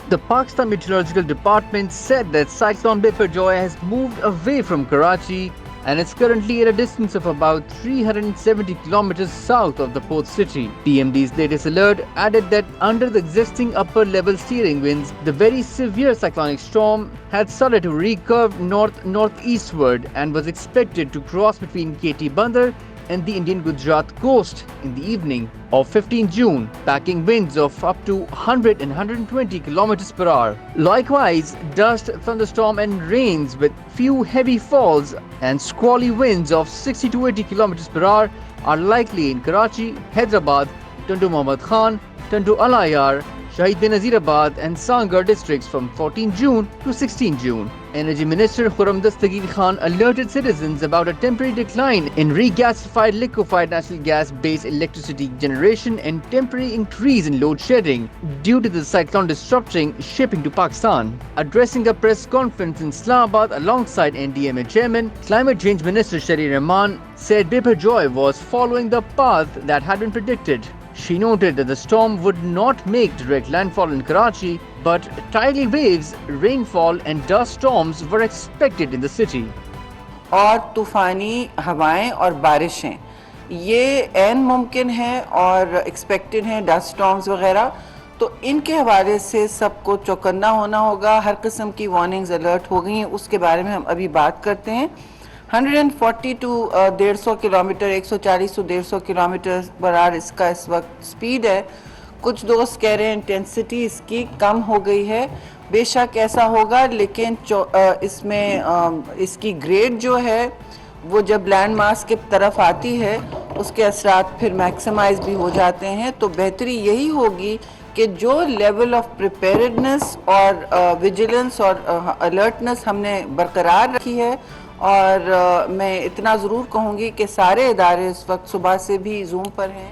The Pakistan Meteorological Department said that Cyclone Biparjoy has moved away from Karachi and is currently at a distance of about 370 kilometers south of the port city. PMD's latest alert added that under the existing upper-level steering winds, the very severe cyclonic storm had started to recurve north-northeastward and was expected to cross between 𝐾𝐴 and the Indian Gujarat coast in the evening of 15 June, packing winds of up to 100 and 120 kilometers per hour. Likewise, dust, thunderstorm and rains with few heavy falls and squally winds of 60 to 80 kilometers per hour are likely in Karachi, Hyderabad, Tundu Muhammad Khan, Tundu Al Ayar, Shahid Benazirabad and Sangar districts from 14 June to 16 June. Energy Minister 𝐒𝐭𝐨𝐫𝐢𝐞𝐬 Dastagir Khan alerted citizens about a temporary decline in regasified liquefied natural gas-based electricity generation and temporary increase in load shedding due to the cyclone disrupting shipping to Pakistan. Addressing a press conference in Islamabad alongside NDMA Chairman, Climate Change Minister Shahri Rahman said Biparjoy was following the path that had been predicted. She noted that the storm would not make direct landfall in Karachi, but tidal waves, rainfall and dust storms were expected in the city. और तूफ़ानी हवाएं और बारिशें ये ऐन मुमकिन है और expected हैं, dust storms वगैरह, तो इनके हवाले से सबको चौकन्ना होना होगा। हर किस्म की वार्निंग्स अलर्ट हो गई हैं, उसके बारे में हम अभी बात करते हैं। 140 to 150 kilometre, 140 to 150 kilometre per hour इसका इस वक्त स्पीड है। कुछ दोस्त कह रहे हैं इंटेंसिटी इसकी कम हो गई है। बेशक ऐसा होगा, लेकिन इसमें इसकी ग्रेड जो है वो जब लैंड मास के तरफ आती है उसके असरात फिर मैक्सिमाइज भी हो जाते हैं। तो बेहतरी यही होगी कि जो लेवल ऑफ प्रिपेयर्डनेस और विजिलेंस और अलर्टनेस हमने बरकरार रखी है, और मैं इतना ज़रूर कहूँगी कि सारे इदारे इस वक्त सुबह से भी जूम पर हैं।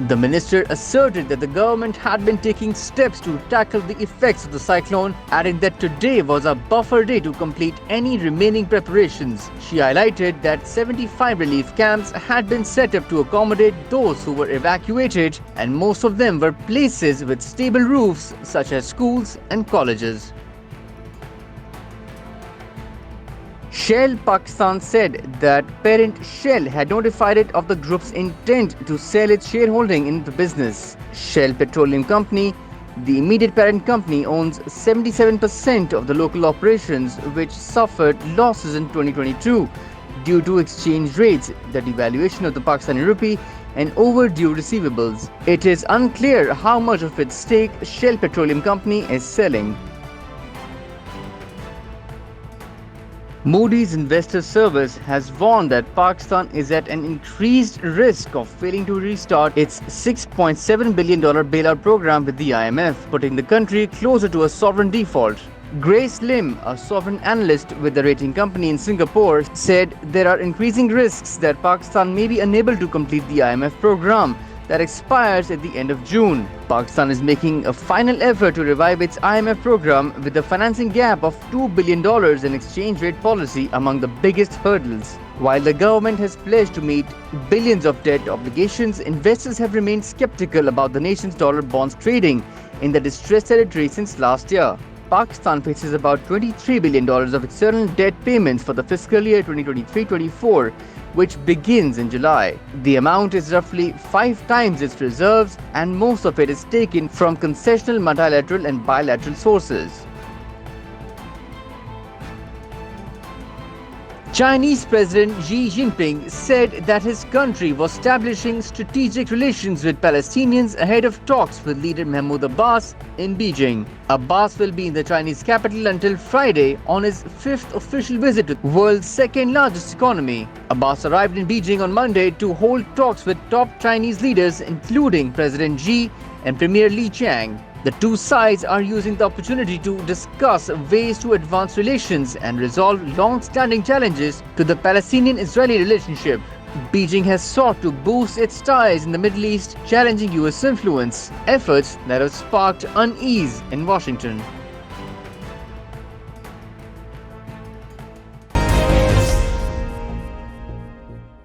The minister asserted that the government had been taking steps to tackle the effects of the cyclone, adding that today was a buffer day to complete any remaining preparations. She highlighted that 75 relief camps had been set up to accommodate those who were evacuated, and most of them were places with stable roofs such as schools and colleges. Shell Pakistan said that parent Shell had notified it of the group's intent to sell its shareholding in the business. Shell Petroleum Company, the immediate parent company, owns 77% of the local operations, which suffered losses in 2022 due to exchange rates, the devaluation of the Pakistani rupee and overdue receivables. It is unclear how much of its stake Shell Petroleum Company is selling. Moody's Investor Service has warned that Pakistan is at an increased risk of failing to restart its $6.7 billion bailout program with the IMF, putting the country closer to a sovereign default. Grace Lim, a sovereign analyst with the rating company in Singapore, said there are increasing risks that Pakistan may be unable to complete the IMF program that expires at the end of June. Pakistan is making a final effort to revive its IMF program with a financing gap of $2 billion and exchange rate policy among the biggest hurdles. While the government has pledged to meet billions of debt obligations, investors have remained skeptical about the nation's dollar bonds trading in the distressed territory since last year. Pakistan faces about $23 billion of external debt payments for the fiscal year 2023-24, which begins in July. The amount is roughly 5 times its reserves, and most of it is taken from concessional multilateral and bilateral sources. Chinese President Xi Jinping said that his country was establishing strategic relations with Palestinians ahead of talks with leader Mahmoud Abbas in Beijing. Abbas will be in the Chinese capital until Friday on his 5th official visit to the world's second largest economy. Abbas arrived in Beijing on Monday to hold talks with top Chinese leaders including President Xi and Premier Li Qiang. The two sides are using the opportunity to discuss ways to advance relations and resolve long-standing challenges to the Palestinian-Israeli relationship. Beijing has sought to boost its ties in the Middle East, challenging US influence, efforts that have sparked unease in Washington.